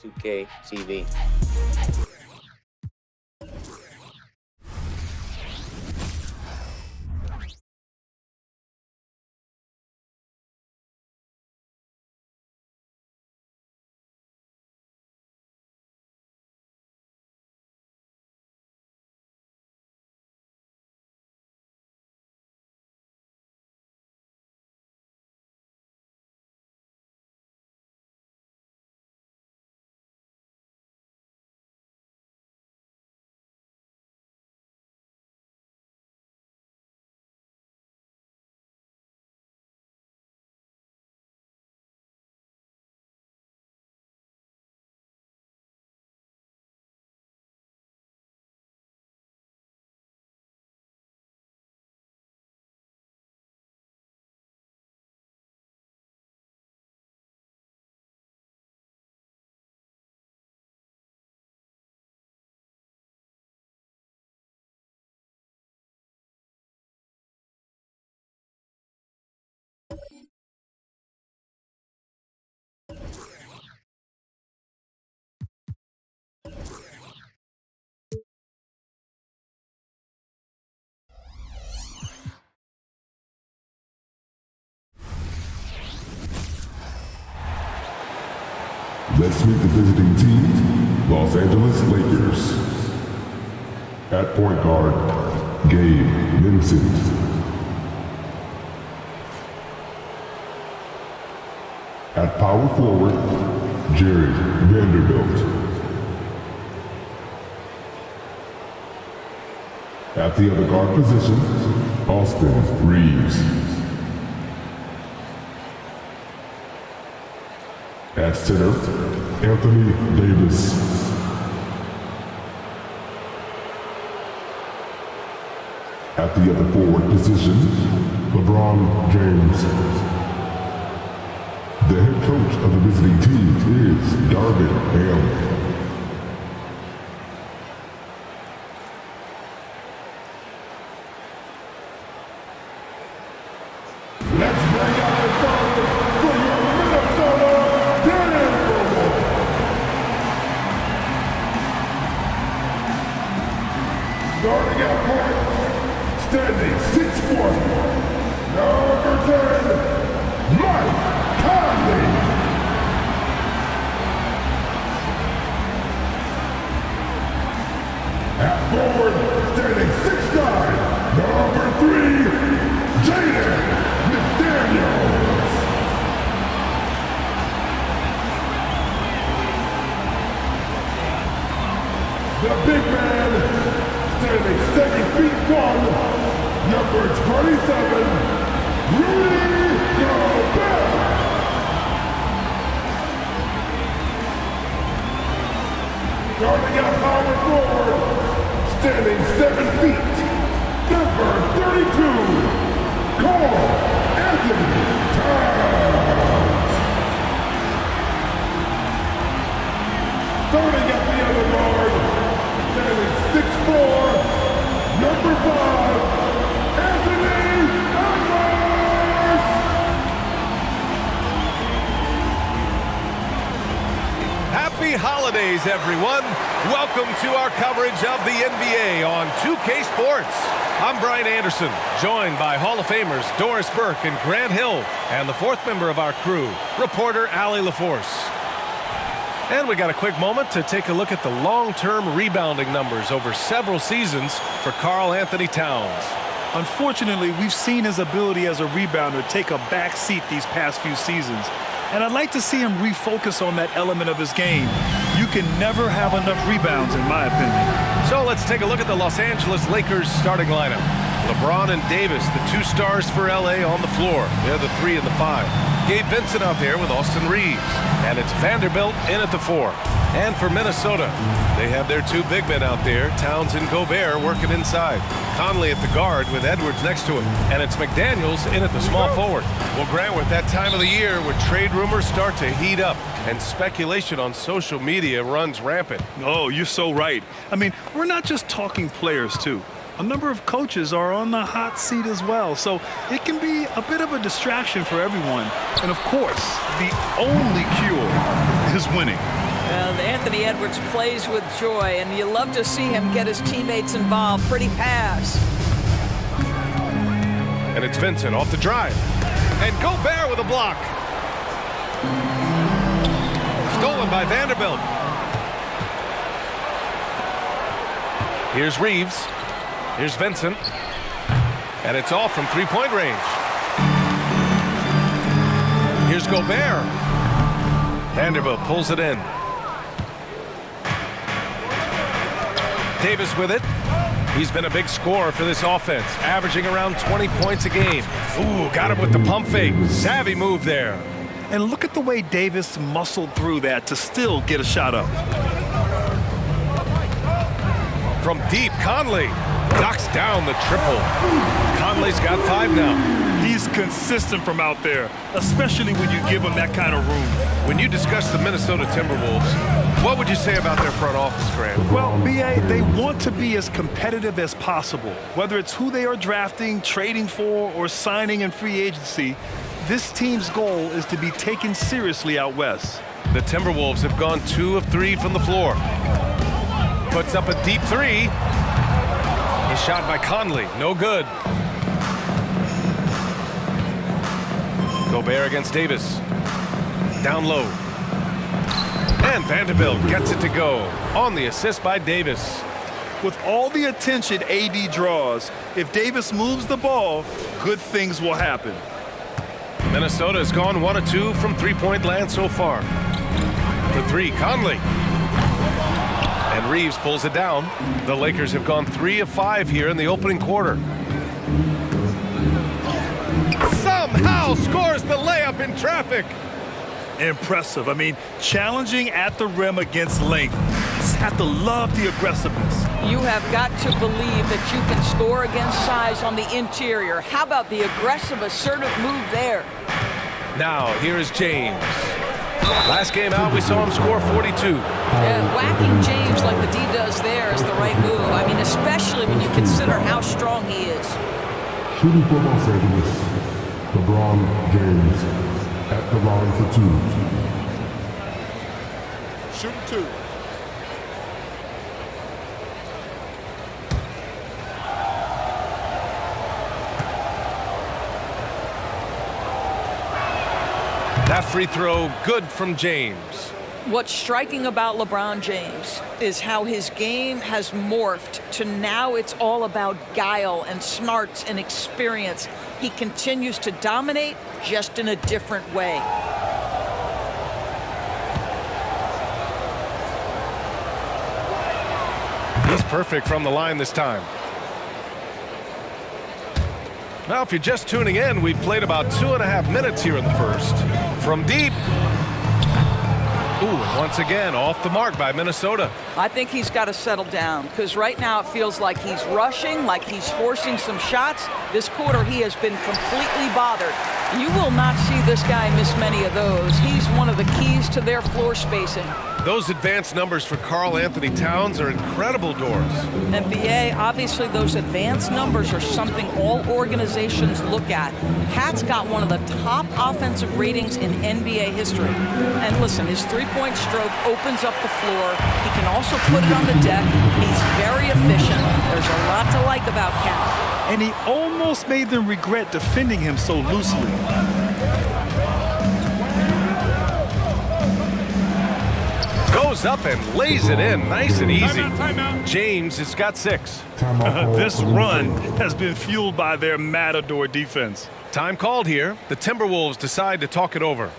2K TV. Let's meet the visiting team, Los Angeles Lakers. At point guard, Gabe Vincent. At power forward, Jared Vanderbilt. At the other guard position, Austin Reeves. At center, Anthony Davis. At the other forward position, LeBron James. The head coach of the visiting team is Darvin Ham. Starting at point, standing 6'1", number 10, Mike Conley. At forward, standing 6'9", number 3, Jaden McDaniels. The big man, standing 7'1", number 27, Rudy Gobert. Starting at power forward, standing 7 feet, number 32, Karl Anthony Towns. Starting at the other guard, standing 6'4", number 5, Anthony Edwards! Happy holidays, everyone. Welcome to our coverage of the NBA on 2K Sports. I'm Brian Anderson, joined by Hall of Famers Doris Burke and Grant Hill, and the fourth member of our crew, reporter Allie LaForce. And we got a quick moment to take a look at the long-term rebounding numbers over several seasons for Karl Anthony Towns. Unfortunately, we've seen his ability as a rebounder take a back seat these past few seasons. And I'd like to see him refocus on that element of his game. You can never have enough rebounds, in my opinion. So let's take a look at the Los Angeles Lakers starting lineup. LeBron and Davis, the two stars for LA on the floor. They're the 3 and the 5. Gabe Vincent out there with Austin Reeves. And it's Vanderbilt in at the 4. And for Minnesota, they have their 2 big men out there, Towns and Gobert, working inside. Conley at the guard with Edwards next to him. And it's McDaniels in at the small forward. Well, Grant, with that time of the year where trade rumors start to heat up and speculation on social media runs rampant. Oh, you're so right. I mean, we're not just talking players, too. A number of coaches are on the hot seat as well, so it can be a bit of a distraction for everyone. And of course, the only cure is winning. Well, Anthony Edwards plays with joy, and you love to see him get his teammates involved. Pretty pass. And it's Vincent off the drive. And Gobert with a block. Stolen by Vanderbilt. Here's Reeves. Here's Vincent. And it's off from three-point range. Here's Gobert. Vanderbilt pulls it in. Davis with it. He's been a big scorer for this offense, averaging around 20 points a game. Ooh, got him with the pump fake. Savvy move there. And look at the way Davis muscled through that to still get a shot up. From deep, Conley knocks down the triple. Conley's got 5 now. He's consistent from out there, especially when you give him that kind of room. When you discuss the Minnesota Timberwolves, what would you say about their front office, Grant? Well, B.A., they want to be as competitive as possible. Whether it's who they are drafting, trading for, or signing in free agency, this team's goal is to be taken seriously out west. The Timberwolves have gone 2 of 3 from the floor. Puts up a deep 3. He's shot by Conley. No good. Gobert against Davis. Down low. And Vanderbilt gets it to go on the assist by Davis. With all the attention AD draws, if Davis moves the ball, good things will happen. Minnesota has gone 1 of 2 from three-point land so far. The 3, Conley. And Reeves pulls it down. The Lakers have gone 3 of 5 here in the opening quarter. Somehow scores the layup in traffic. Impressive. I mean, challenging at the rim against length. Just have to love the aggressiveness. You have got to believe that you can score against size on the interior. How about the aggressive, assertive move there? Now, here is James. Last game out, we saw him score 42. Yeah, whacking James like the D does there is the right move. I mean, especially when you consider how strong he is. Shooting for Los Angeles, LeBron James at the line for 2. Shoot 2. That free throw, good from James. What's striking about LeBron James is how his game has morphed to now it's all about guile and smarts and experience. He continues to dominate, just in a different way. He's perfect from the line this time. Now, if you're just tuning in, we've played about 2.5 minutes here in the first. From deep. Ooh, once again, off the mark by Minnesota. I think he's got to settle down because right now it feels like he's rushing, like he's forcing some shots. This quarter, he has been completely bothered. You will not see this guy miss many of those. He's one of the keys to their floor spacing. Those advanced numbers for Karl Anthony Towns are incredible doors. NBA, obviously those advanced numbers are something all organizations look at. Pat's got one of the top offensive ratings in NBA history. And listen, his three-point stroke opens up the floor. He can also put it on the deck. He's very efficient. There's a lot to like about Cat. And he almost made them regret defending him so loosely. Goes up and lays it in nice and easy. James has got 6. This run has been fueled by their Matador defense. Time called here. The Timberwolves decide to talk it over.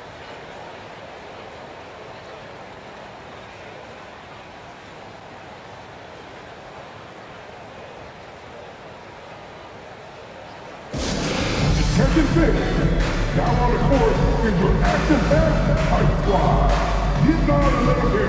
Attention fans, now on the court is your action-packed hype squad. Get down and let them hear.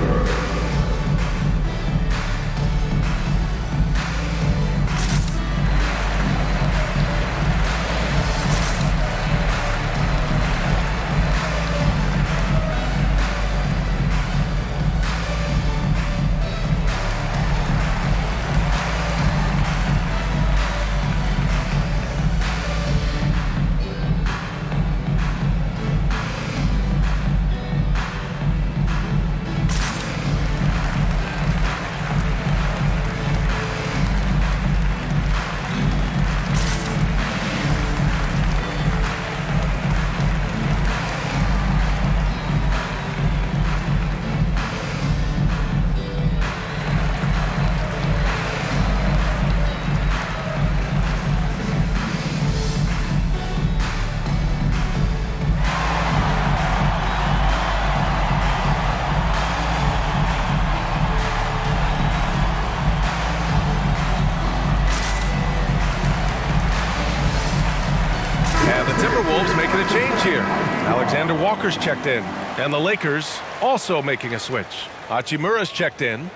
Timberwolves making a change here. Alexander Walker's checked in. And the Lakers also making a switch. Hachimura's checked in.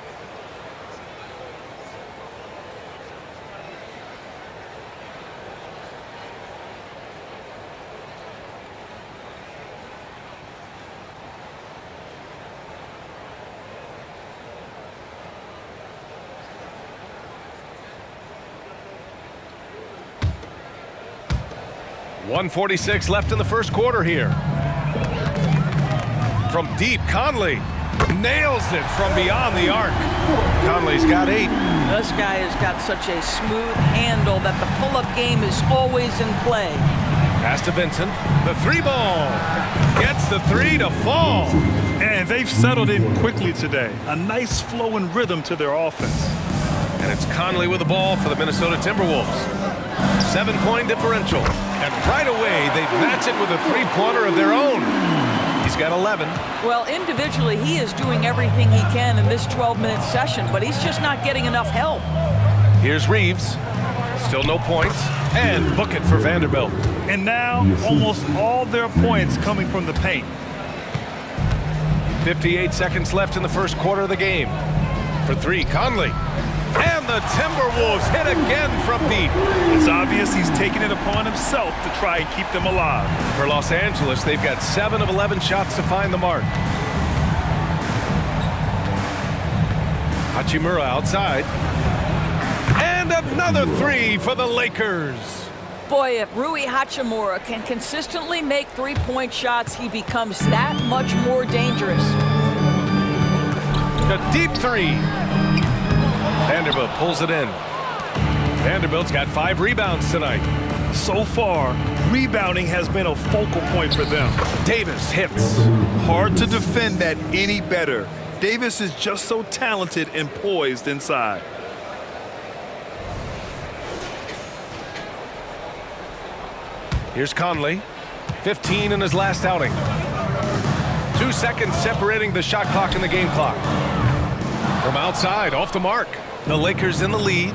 .146 left in the first quarter here. From deep, Conley nails it from beyond the arc. Conley's got 8. This guy has got such a smooth handle that the pull-up game is always in play. Pass to Vincent. The 3-ball. Gets the 3 to fall. And they've settled in quickly today. A nice flow and rhythm to their offense. And it's Conley with the ball for the Minnesota Timberwolves. 7-point differential. And right away, they've matched it with a 3-pointer of their own. He's got 11. Well, individually, he is doing everything he can in this 12-minute session, but he's just not getting enough help. Here's Reeves. Still no points. And book it for Vanderbilt. And now, almost all their points coming from the paint. 58 seconds left in the first quarter of the game. For 3, Conley. And the Timberwolves hit again from deep. It's obvious he's taking it upon himself to try and keep them alive. For Los Angeles, they've got 7 of 11 shots to find the mark. Hachimura outside. And another 3 for the Lakers. Boy, if Rui Hachimura can consistently make 3-point shots, he becomes that much more dangerous. The deep 3. Vanderbilt pulls it in. Vanderbilt's got 5 rebounds tonight. So far, rebounding has been a focal point for them. Davis hits. Hard to defend that any better. Davis is just so talented and poised inside. Here's Conley. 15 in his last outing. 2 seconds separating the shot clock and the game clock. From outside, off the mark. The Lakers in the lead.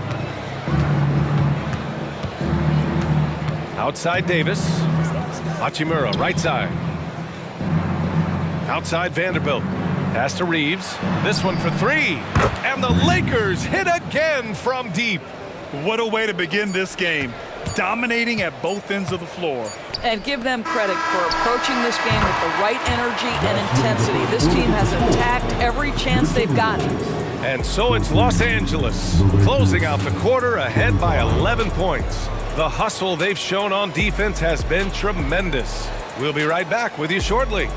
Outside Davis. Hachimura, right side. Outside Vanderbilt. Pass to Reeves. This one for 3. And the Lakers hit again from deep. What a way to begin this game. Dominating at both ends of the floor. And give them credit for approaching this game with the right energy and intensity. This team has attacked every chance they've gotten. And so it's Los Angeles, closing out the quarter ahead by 11 points. The hustle they've shown on defense has been tremendous. We'll be right back with you shortly.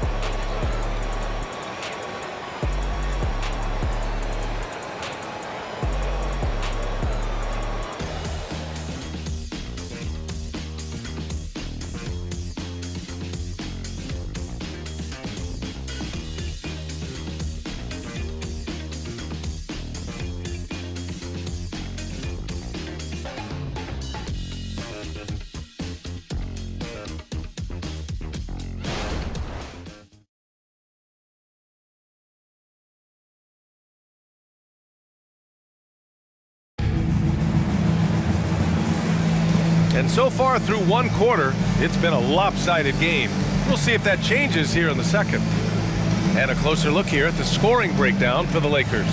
And so far through one quarter, it's been a lopsided game. We'll see if that changes here in the second. And a closer look here at the scoring breakdown for the Lakers.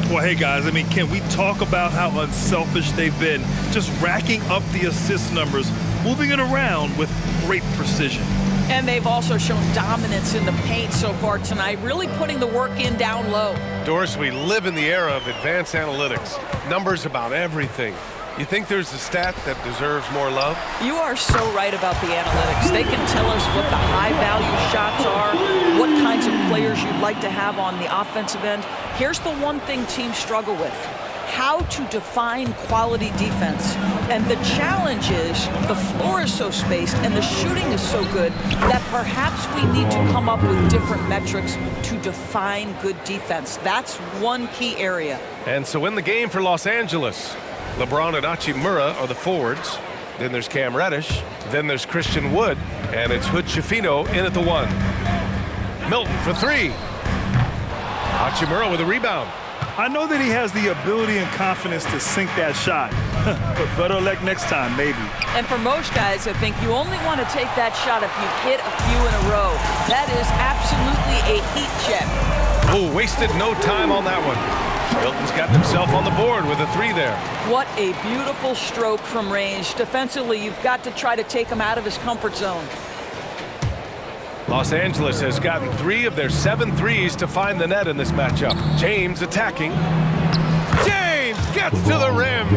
Well, hey, guys, I mean, can we talk about how unselfish they've been? Just racking up the assist numbers, moving it around with great precision. And they've also shown dominance in the paint so far tonight, really putting the work in down low. Doris, we live in the era of advanced analytics. Numbers about everything. You think there's a stat that deserves more love? You are so right about the analytics. They can tell us what the high-value shots are, what kinds of players you'd like to have on the offensive end. Here's the one thing teams struggle with: how to define quality defense. And the challenge is the floor is so spaced and the shooting is so good that perhaps we need to come up with different metrics to define good defense. That's one key area. And so in the game for Los Angeles, LeBron and Hachimura are the forwards. Then there's Cam Reddish. Then there's Christian Wood. And it's Hood Schifino in at the 1. Milton for 3. Hachimura with a rebound. I know that he has the ability and confidence to sink that shot, but better luck next time, maybe. And for most guys, I think you only want to take that shot if you've hit a few in a row. That is absolutely a heat check. Oh, wasted no time on that one. Milton's got himself on the board with a 3 there. What a beautiful stroke from range. Defensively, you've got to try to take him out of his comfort zone. Los Angeles has gotten 3 of their 7 threes to find the net in this matchup. James attacking. James gets to the rim.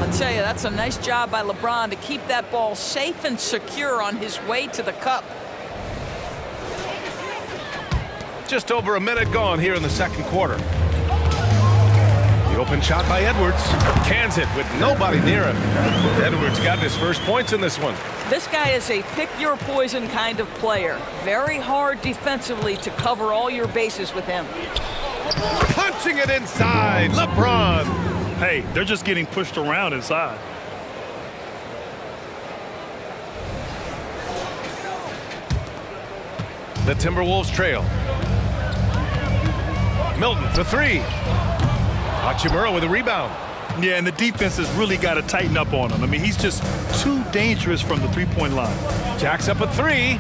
I'll tell you, that's a nice job by LeBron to keep that ball safe and secure on his way to the cup. Just over a minute gone here in the second quarter. The open shot by Edwards. Cans it with nobody near him. Edwards got his first points in this one. This guy is a pick-your-poison kind of player. Very hard defensively to cover all your bases with him. Punching it inside. LeBron. Hey, they're just getting pushed around inside. The Timberwolves trail. Milton for 3. Hachimura with a rebound. Yeah, and the defense has really got to tighten up on him. I mean, he's just too dangerous from the three-point line. Jacks up a 3,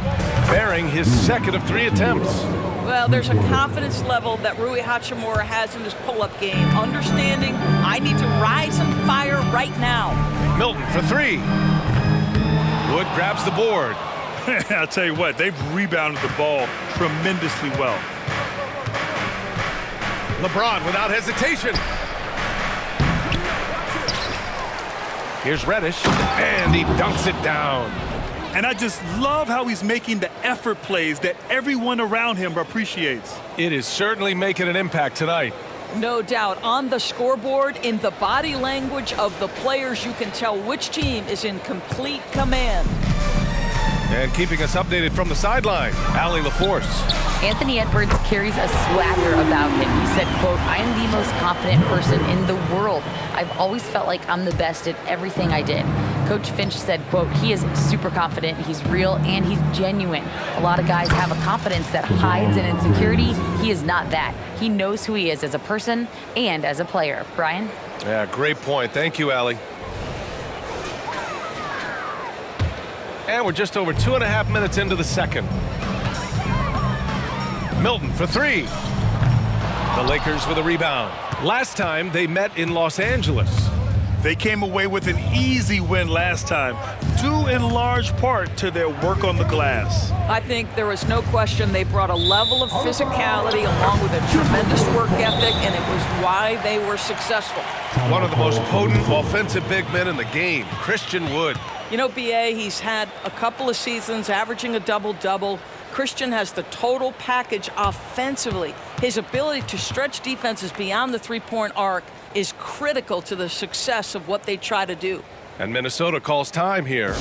bearing his second of 3 attempts. Well, there's a confidence level that Rui Hachimura has in his pull-up game. Understanding, I need to rise and fire right now. Milton for 3. Wood grabs the board. I'll tell you what, they've rebounded the ball tremendously well. LeBron without hesitation. Here's Reddish, and he dunks it down. And I just love how he's making the effort plays that everyone around him appreciates. It is certainly making an impact tonight. No doubt. On the scoreboard, in the body language of the players, you can tell which team is in complete command. And keeping us updated from the sideline, Allie LaForce. Anthony Edwards carries a swagger about him. He said, quote, "I am the most confident person in the world. I've always felt like I'm the best at everything I did." Coach Finch said, quote, "He is super confident, he's real, and he's genuine. A lot of guys have a confidence that hides an insecurity. He is not that. He knows who he is as a person and as a player." Brian? Yeah, great point. Thank you, Allie. And we're just over 2.5 minutes into the second. Milton for 3. The Lakers with a rebound. Last time they met in Los Angeles. They came away with an easy win last time, due in large part to their work on the glass. I think there was no question they brought a level of physicality along with a tremendous work ethic, and it was why they were successful. One of the most potent offensive big men in the game, Christian Wood. You know, B.A., he's had a couple of seasons averaging a double-double. Christian has the total package offensively. His ability to stretch defenses beyond the three-point arc is critical to the success of what they try to do. And Minnesota calls time here.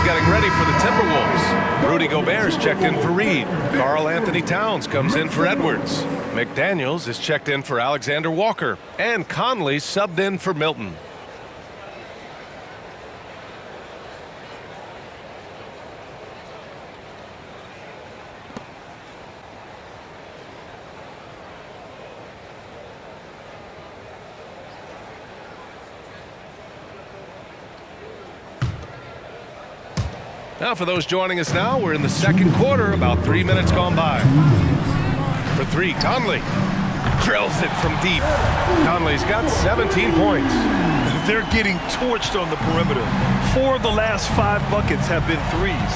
Getting ready for the Timberwolves. Rudy Gobert's checked in for Reed. Karl Anthony Towns comes in for Edwards. McDaniels is checked in for Alexander Walker. And Conley subbed in for Milton. Now for those joining us now, we're in the second quarter, about 3 minutes gone by. For three, Conley drills it from deep. Conley's got 17 points. They're getting torched on the perimeter. 4 of the last 5 buckets have been threes.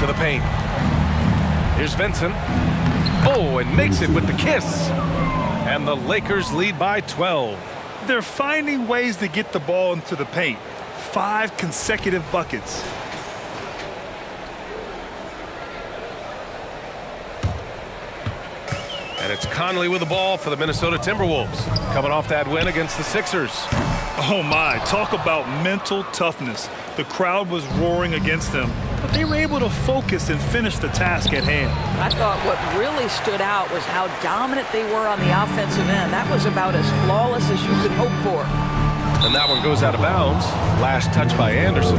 To the paint. Here's Vincent. Oh, and makes it with the kiss. And the Lakers lead by 12. They're finding ways to get the ball into the paint. 5 consecutive buckets. And it's Conley with the ball for the Minnesota Timberwolves, coming off that win against the Sixers. Oh my, talk about mental toughness. The crowd was roaring against them, but they were able to focus and finish the task at hand. I thought what really stood out was how dominant they were on the offensive end. That was about as flawless as you could hope for. And that one goes out of bounds. Last touch by Anderson.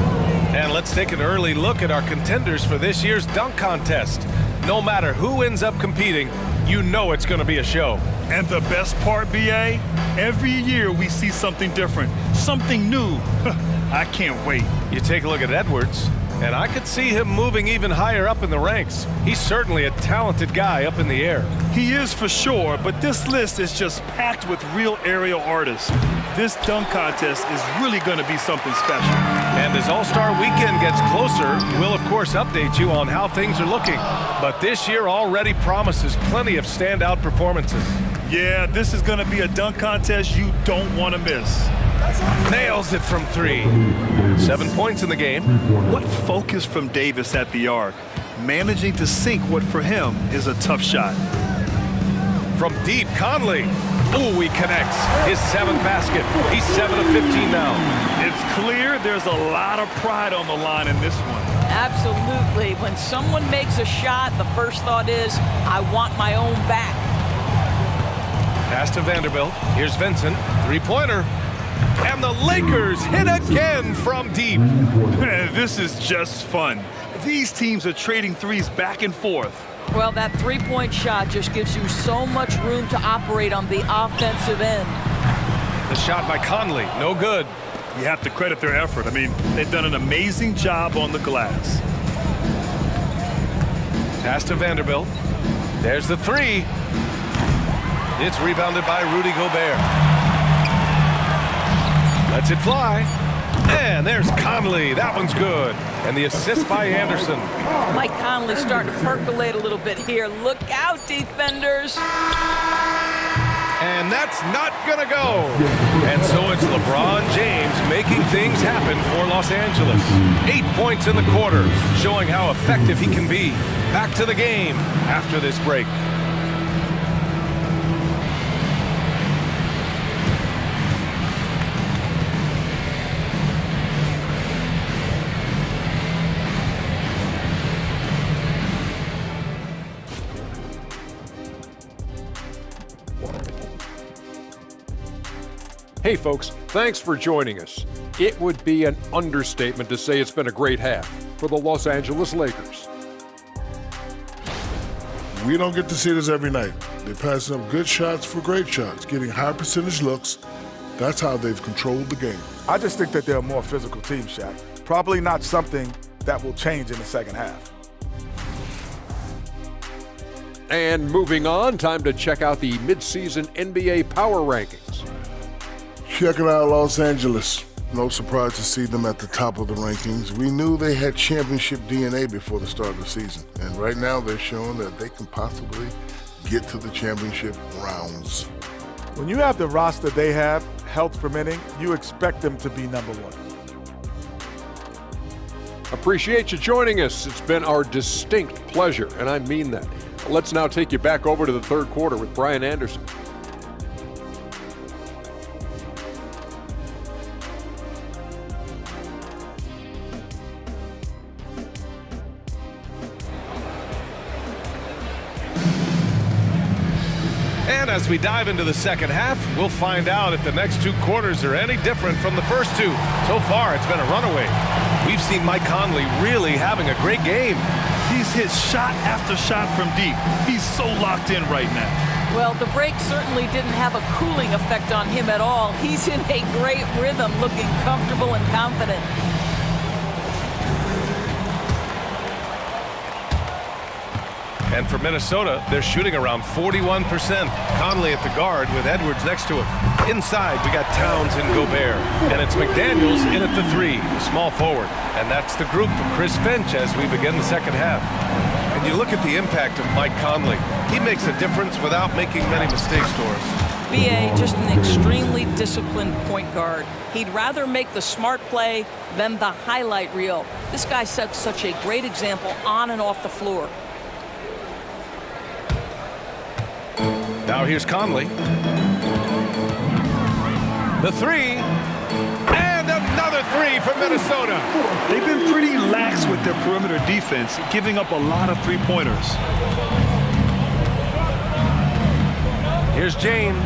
And let's take an early look at our contenders for this year's dunk contest. No matter who ends up competing, you know it's going to be a show. And the best part, B.A., every year we see something different, something new. I can't wait. You take a look at Edwards, and I could see him moving even higher up in the ranks. He's certainly a talented guy up in the air. He is for sure, but this list is just packed with real aerial artists. This dunk contest is really going to be something special. And as All-Star Weekend gets closer, we'll of course update you on how things are looking. But this year already promises plenty of standout performances. Yeah, this is going to be a dunk contest you don't want to miss. Nails it from 3. 7 points in the game. What focus from Davis at the arc, managing to sink what for him is a tough shot. From deep, Conley. Ooh, he connects. His 7th basket. He's 7 of 15 now. It's clear there's a lot of pride on the line in this one. Absolutely. When someone makes a shot, the first thought is, I want my own back. Pass to Vanderbilt. Here's Vincent. 3-pointer. And the Lakers hit again from deep. This is just fun. These teams are trading threes back and forth. Well, that three-point shot just gives you so much room to operate on the offensive end. The shot by Conley, no good. You have to credit their effort. I mean, they've done an amazing job on the glass. Pass to Vanderbilt. There's the 3. It's rebounded by Rudy Gobert. Lets it fly. And there's Conley. That one's good. And the assist by Anderson. Mike Conley starting to percolate a little bit here. Look out, defenders. And that's not going to go. And so it's LeBron James making things happen for Los Angeles. 8 points in the quarter, showing how effective he can be. Back to the game after this break. Hey folks, thanks for joining us. It would be an understatement to say it's been a great half for the Los Angeles Lakers. We don't get to see this every night. They're passing up good shots for great shots, getting high percentage looks. That's how they've controlled the game. I just think that they're a more physical team, Shaq. Probably not something that will change in the second half. And moving on, time to check out the midseason NBA Power Rankings. Checking out Los Angeles. No surprise to see them at the top of the rankings. We knew they had championship DNA before the start of the season. And right now they're showing that they can possibly get to the championship rounds. When you have the roster they have, health permitting, you expect them to be number 1. Appreciate you joining us. It's been our distinct pleasure, and I mean that. Let's now take you back over to the third quarter with Brian Anderson. And as we dive into the second half, we'll find out if the next 2 quarters are any different from the first 2. So far, it's been a runaway. We've seen Mike Conley really having a great game. He's hit shot after shot from deep. He's so locked in right now. Well, the break certainly didn't have a cooling effect on him at all. He's in a great rhythm, looking comfortable and confident. And for Minnesota, they're shooting around 41%. Conley at the guard with Edwards next to him. Inside, we got Towns and Gobert. And it's McDaniels in at the 3, the small forward. And that's the group for Chris Finch as we begin the second half. And you look at the impact of Mike Conley. He makes a difference without making many mistakes, Doris. BA, just an extremely disciplined point guard. He'd rather make the smart play than the highlight reel. This guy sets such a great example on and off the floor. Now here's Conley. The 3. And another 3 for Minnesota. They've been pretty lax with their perimeter defense, giving up a lot of three-pointers. Here's James.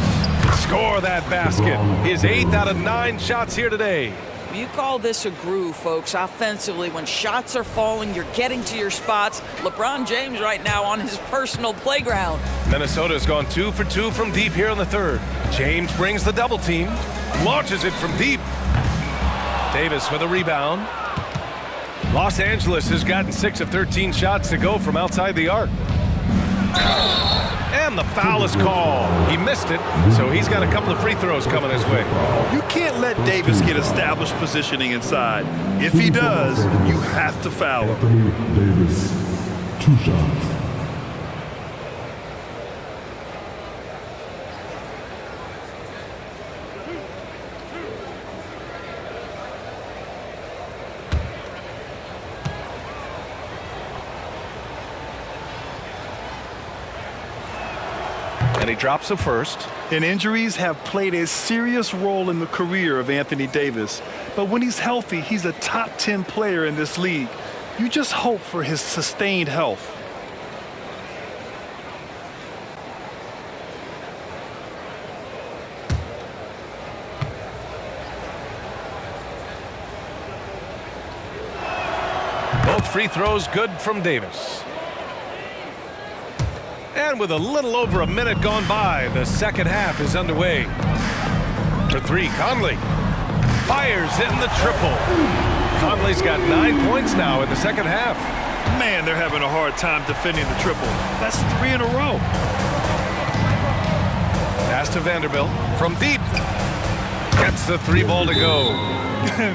Score that basket. His 8th out of 9 shots here today. You call this a groove, folks. Offensively, when shots are falling, you're getting to your spots. LeBron James right now on his personal playground. Minnesota's gone 2 for 2 from deep here in the third. James brings the double team. Launches it from deep. Davis with a rebound. Los Angeles has gotten 6 of 13 shots to go from outside the arc. And the foul is called. He missed it, so he's got a couple of free throws coming his way. You can't let Davis get established positioning inside. If he does, you have to foul him. Anthony Davis, 2 shots. And he drops a first. And injuries have played a serious role in the career of Anthony Davis. But when he's healthy, he's a top 10 player in this league. You just hope for his sustained health. Both free throws good from Davis. And with a little over a minute gone by, the second half is underway. For 3, Conley fires in the triple. Conley's got 9 points now in the second half. Man, they're having a hard time defending the triple. That's 3 in a row. Pass to Vanderbilt from deep. Gets the 3 ball to go.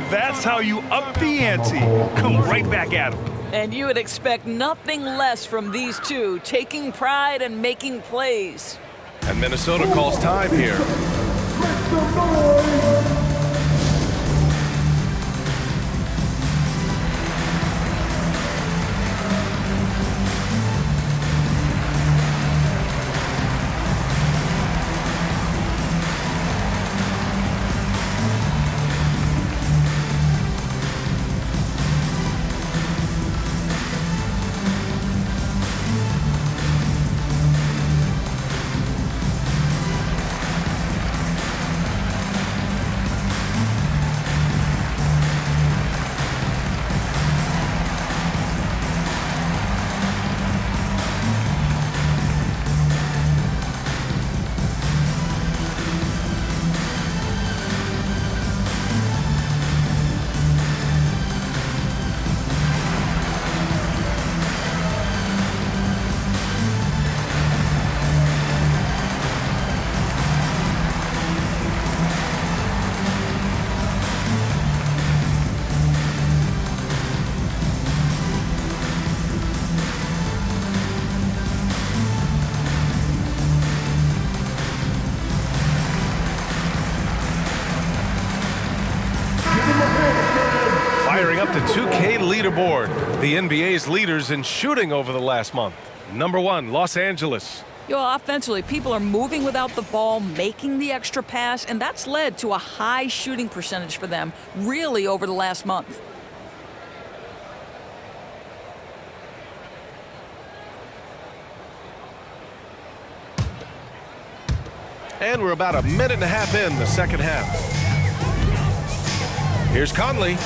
That's how you up the ante. Come right back at him. And you would expect nothing less from these two, taking pride and making plays. And Minnesota calls time here. Firing up the 2K leaderboard. The NBA's leaders in shooting over the last month. Number 1, Los Angeles. Offensively, people are moving without the ball, making the extra pass, and that's led to a high shooting percentage for them, really over the last month. And we're about a minute and a half in the second half. Here's Conley.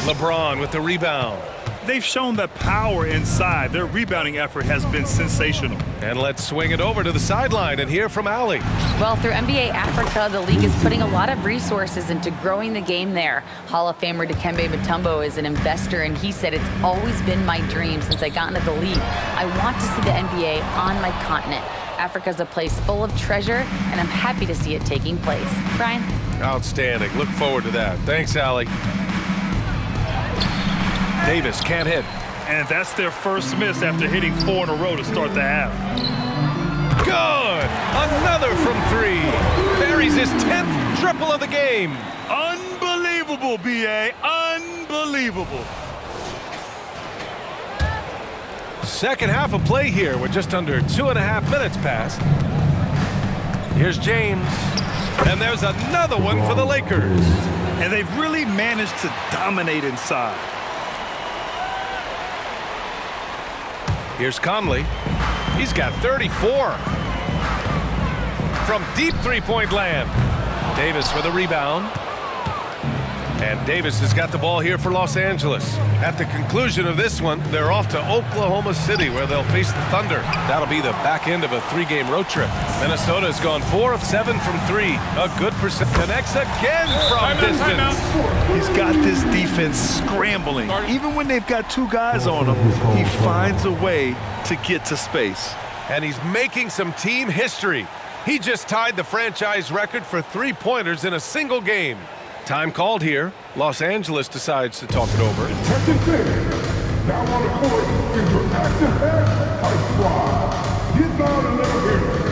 LeBron with the rebound. They've shown that power inside. Their rebounding effort has been sensational. And let's swing it over to the sideline and hear from Allie. Well, through NBA Africa, the league is putting a lot of resources into growing the game there. Hall of Famer Dikembe Mutombo is an investor, and he said, "It's always been my dream since I got into the league. I want to see the NBA on my continent. Africa's a place full of treasure, and I'm happy to see it taking place." Brian? Outstanding. Look forward to that. Thanks, Allie. Davis can't hit. And that's their first miss after hitting 4 in a row to start the half. Good! Another from 3. Buries his 10th triple of the game. Unbelievable, B.A. Unbelievable. Second half of play here with just under 2.5 minutes passed. Here's James. And there's another one for the Lakers. And they've really managed to dominate inside. Here's Conley. He's got 34. From deep three-point land. Davis with a rebound. And Davis has got the ball here for Los Angeles. At the conclusion of this one, they're off to Oklahoma City, where they'll face the Thunder. That'll be the back end of a 3-game road trip. Minnesota has gone 4 of 7 from 3. A good percent. Connects again from distance. He's got this defense scrambling. Even when they've got 2 guys on him, he finds a way to get to space. And he's making some team history. He just tied the franchise record for 3-pointers in a single game. Time called here. Los Angeles decides to talk it over. Now on the court is your action-packed Hype Squad. Get down and let them hear it.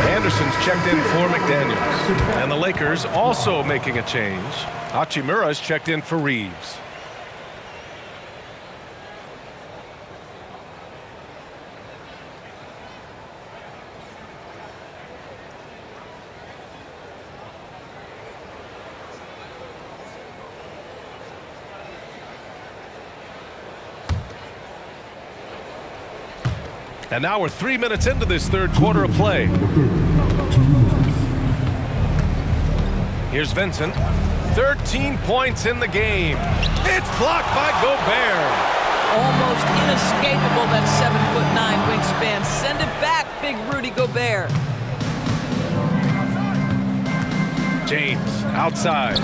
Anderson's checked in for McDaniels. And the Lakers also making a change. Hachimura's checked in for Reeves. And now we're 3 minutes into this third quarter of play. Here's Vincent. 13 points in the game. It's blocked by Gobert. Almost inescapable, that 7'9" wingspan. Send it back, big Rudy Gobert. James outside.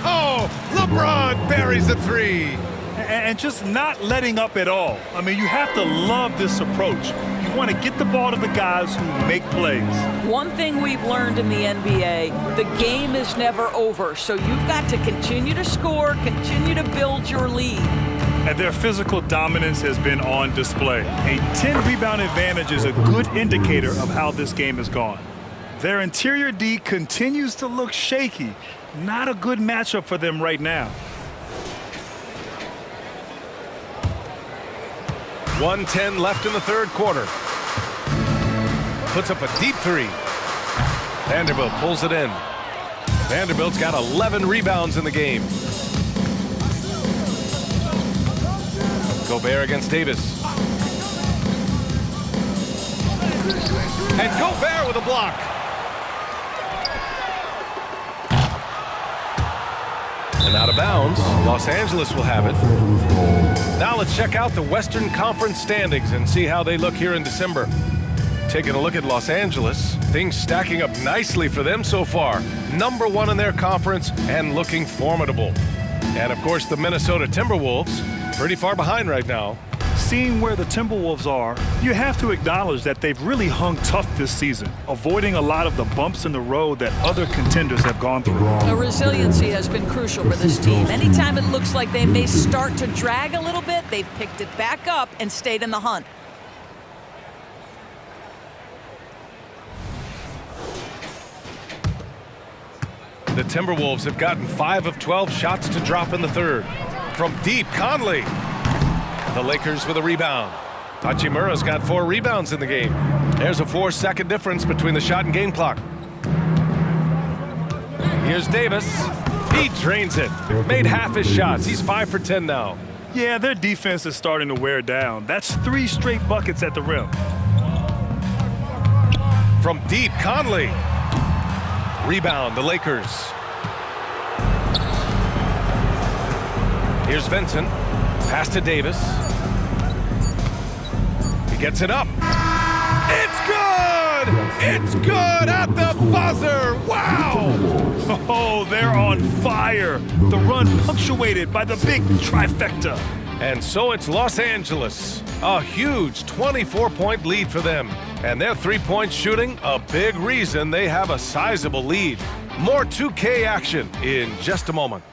Oh, LeBron buries the 3. And just not letting up at all. I mean, you have to love this approach. You want to get the ball to the guys who make plays. One thing we've learned in the NBA, the game is never over. So you've got to continue to score, continue to build your lead. And their physical dominance has been on display. A 10-rebound advantage is a good indicator of how this game has gone. Their interior D continues to look shaky. Not a good matchup for them right now. 1:10 left in the third quarter. Puts up a deep 3. Vanderbilt pulls it in. Vanderbilt's got 11 rebounds in the game. Gobert against Davis. And Gobert with a block. And out of bounds. Los Angeles will have it. Now let's check out the Western Conference standings and see how they look here in December. Taking a look at Los Angeles, things stacking up nicely for them so far. Number 1 in their conference and looking formidable. And of course, the Minnesota Timberwolves, pretty far behind right now. Seeing where the Timberwolves are, you have to acknowledge that they've really hung tough this season, avoiding a lot of the bumps in the road that other contenders have gone through. The resiliency has been crucial for this team. Anytime it looks like they may start to drag a little bit, they've picked it back up and stayed in the hunt. The Timberwolves have gotten 5 of 12 shots to drop in the third. From deep, Conley. The Lakers with a rebound. Hachimura's got 4 rebounds in the game. There's a 4-second difference between the shot and game clock. Here's Davis. He drains it. Made half his shots. He's 5 for 10 now. Yeah, their defense is starting to wear down. That's 3 straight buckets at the rim. From deep, Conley. Rebound, the Lakers. Here's Vincent. Pass to Davis. He gets it up. It's good! It's good at the buzzer! Wow! Oh, they're on fire. The run punctuated by the big trifecta. And so it's Los Angeles. A huge 24-point lead for them. And their three-point shooting, a big reason they have a sizable lead. More 2K action in just a moment.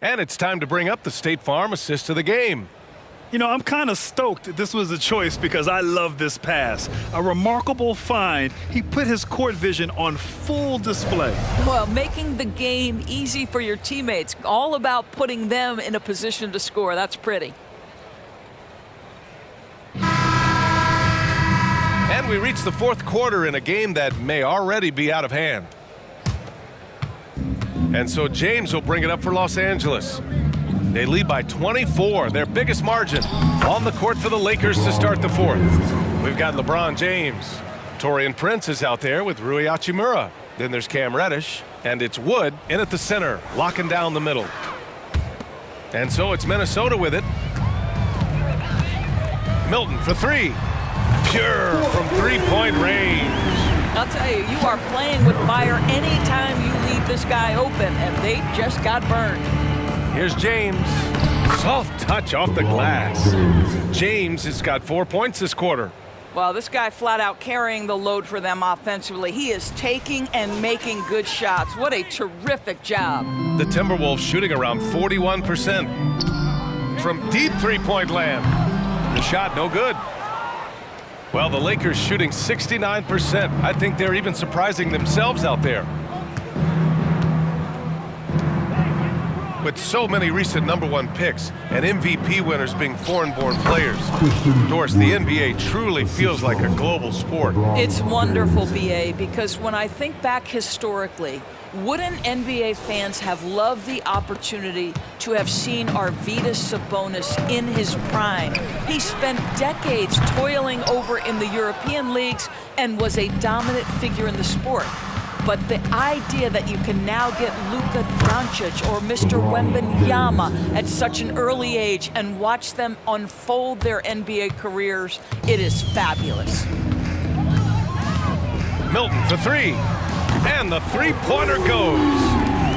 And it's time to bring up the State Farm assist of the game. You know, I'm kind of stoked this was a choice because I love this pass. A remarkable find. He put his court vision on full display. Well, making the game easy for your teammates. All about putting them in a position to score. That's pretty. And we reach the fourth quarter in a game that may already be out of hand. And so James will bring it up for Los Angeles. They lead by 24, their biggest margin. On the court for the Lakers to start the fourth. We've got LeBron James. Taurean Prince is out there with Rui Hachimura. Then there's Cam Reddish. And it's Wood in at the center, locking down the middle. And so it's Minnesota with it. Milton for 3. Pure from three-point range. I'll tell you, you are playing with fire anytime you leave this guy open, and they just got burned. Here's James. Soft touch off the glass. James has got 4 points this quarter. Well, this guy flat out carrying the load for them offensively. He is taking and making good shots. What a terrific job. The Timberwolves shooting around 41%. From deep three-point land. The shot no good. Well, the Lakers shooting 69%. I think they're even surprising themselves out there. With so many recent #1 picks and MVP winners being foreign-born players, Doris, the NBA truly feels like a global sport. It's wonderful, BA, because when I think back historically, wouldn't NBA fans have loved the opportunity to have seen Arvydas Sabonis in his prime? He spent decades toiling over in the European leagues and was a dominant figure in the sport. But the idea that you can now get Luka Doncic or Mr. Wembanyama at such an early age and watch them unfold their NBA careers, it is fabulous. Milton for 3. And the three-pointer goes.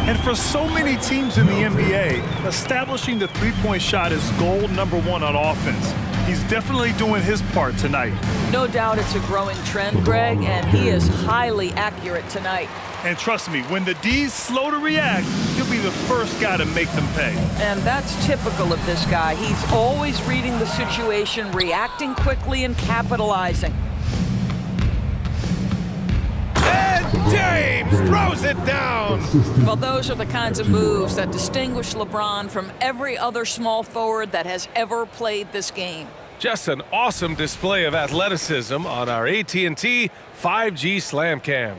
And for so many teams in the NBA, establishing the three-point shot is goal #1 on offense. He's definitely doing his part tonight. No doubt it's a growing trend, Greg, and he is highly accurate tonight. And trust me, when the D's slow to react, he'll be the first guy to make them pay. And that's typical of this guy. He's always reading the situation, reacting quickly, and capitalizing. And James throws it down. Well, those are the kinds of moves that distinguish LeBron from every other small forward that has ever played this game. Just an awesome display of athleticism on our AT&T 5G Slam Cam.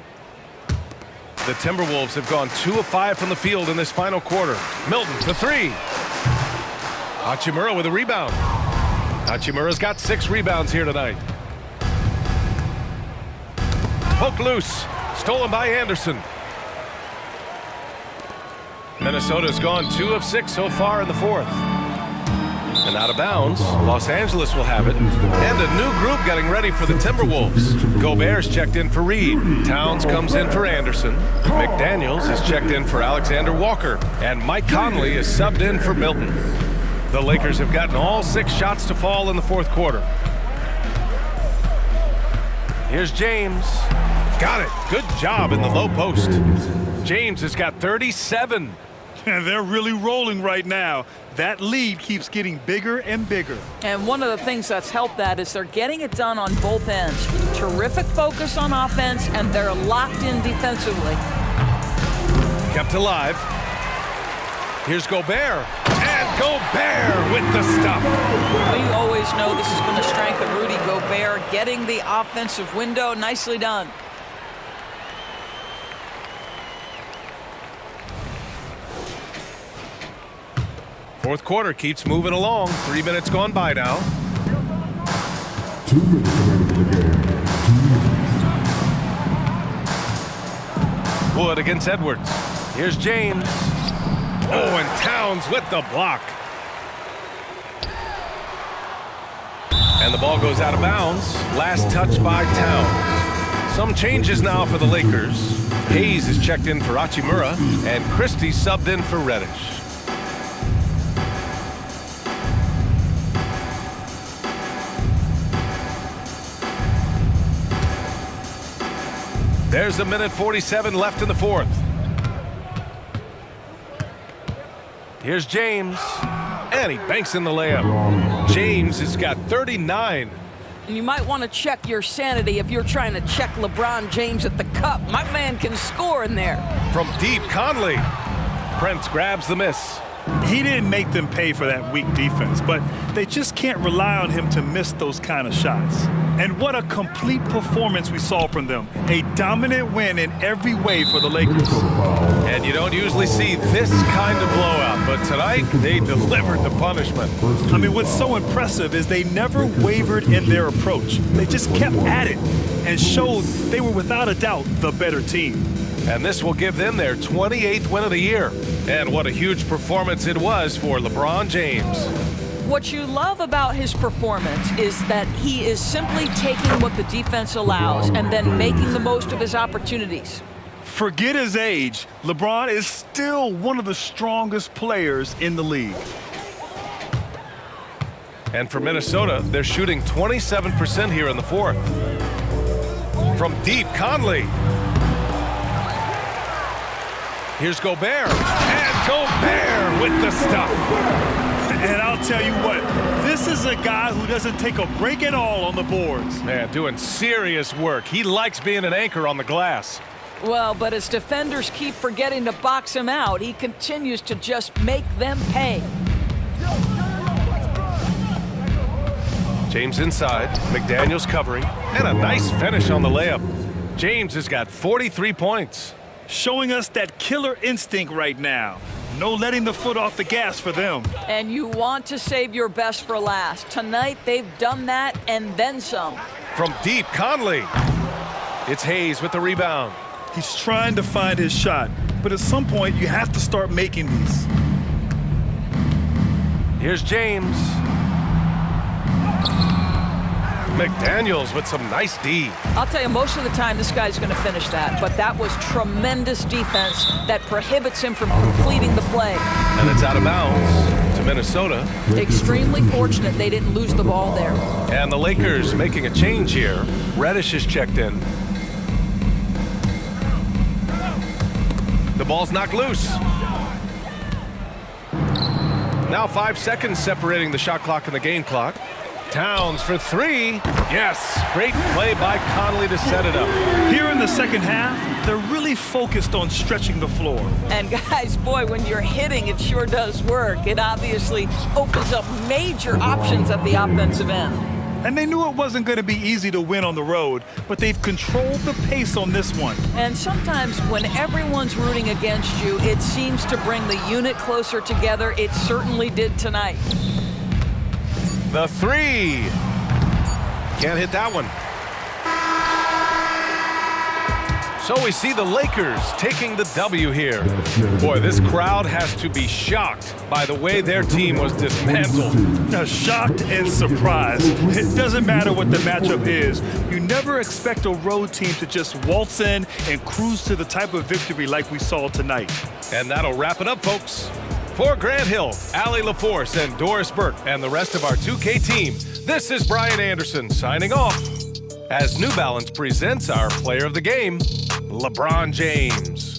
The Timberwolves have gone 2 of 5 from the field in this final quarter. Milton for 3. Hachimura with a rebound. Hachimura's got 6 rebounds here tonight. Poke loose. Stolen by Anderson. Minnesota's gone 2 of 6 so far in the fourth. And out of bounds, Los Angeles will have it. And a new group getting ready for the Timberwolves. Gobert's checked in for Reed. Towns comes in for Anderson. McDaniels is checked in for Alexander Walker. And Mike Conley is subbed in for Milton. The Lakers have gotten all 6 shots to fall in the fourth quarter. Here's James. Got it. Good job in the low post. James has got 37. And they're really rolling right now. That lead keeps getting bigger and bigger. And one of the things that's helped that is they're getting it done on both ends. Terrific focus on offense, and they're locked in defensively. Kept alive. Here's Gobert. And Gobert with the stuff. We always know this has been the strength of Rudy Gobert, getting the offensive window. Nicely done. Fourth quarter keeps moving along. 3 minutes gone by now. 2 minutes remaining in the game. 2 minutes. Wood against Edwards. Here's James. Oh, and Towns with the block. And the ball goes out of bounds. Last touch by Towns. Some changes now for the Lakers. Hayes is checked in for Hachimura, and Christie subbed in for Reddish. There's a minute 47 left in the fourth. Here's James. And he banks in the layup. James has got 39. And you might want to check your sanity if you're trying to check LeBron James at the cup. My man can score in there. From deep, Conley. Prince grabs the miss. He didn't make them pay for that weak defense, but they just can't rely on him to miss those kind of shots. And what a complete performance we saw from them. A dominant win in every way for the Lakers. And you don't usually see this kind of blowout, but tonight they delivered the punishment. I mean, what's so impressive is they never wavered in their approach. They just kept at it and showed they were without a doubt the better team. And this will give them their 28th win of the year. And what a huge performance it was for LeBron James. What you love about his performance is that he is simply taking what the defense allows and then making the most of his opportunities. Forget his age, LeBron is still one of the strongest players in the league. And for Minnesota, they're shooting 27% here in the fourth. From deep, Conley. Here's Gobert. And Gobert with the stuff. And I'll tell you what, this is a guy who doesn't take a break at all on the boards. Man, doing serious work. He likes being an anchor on the glass. Well, but as defenders keep forgetting to box him out, he continues to just make them pay. James inside, McDaniels covering, and a nice finish on the layup. James has got 43 points. Showing us that killer instinct right now. No letting the foot off the gas for them. And you want to save your best for last. Tonight, they've done that and then some. From deep, Conley. It's Hayes with the rebound. He's trying to find his shot, but at some point, you have to start making these. Here's James. McDaniels with some nice D. I'll tell you, most of the time, this guy's going to finish that. But that was tremendous defense that prohibits him from completing the play. And it's out of bounds to Minnesota. Extremely fortunate they didn't lose the ball there. And the Lakers making a change here. Reddish is checked in. The ball's knocked loose. Now 5 seconds separating the shot clock and the game clock. Towns for 3. Yes, great play by Conley to set it up. Here in the second half, they're really focused on stretching the floor. And guys, boy, when you're hitting, it sure does work. It obviously opens up major options at the offensive end. And they knew it wasn't going to be easy to win on the road, but they've controlled the pace on this one. And sometimes when everyone's rooting against you, it seems to bring the unit closer together. It certainly did tonight. The three. Can't hit that one. So we see the Lakers taking the W here. Boy, this crowd has to be shocked by the way their team was dismantled. Now, shocked and surprised. It doesn't matter what the matchup is. You never expect a road team to just waltz in and cruise to the type of victory like we saw tonight. And that'll wrap it up, folks. For Grant Hill, Allie LaForce, and Doris Burke, and the rest of our 2K team, this is Brian Anderson signing off as New Balance presents our player of the game, LeBron James.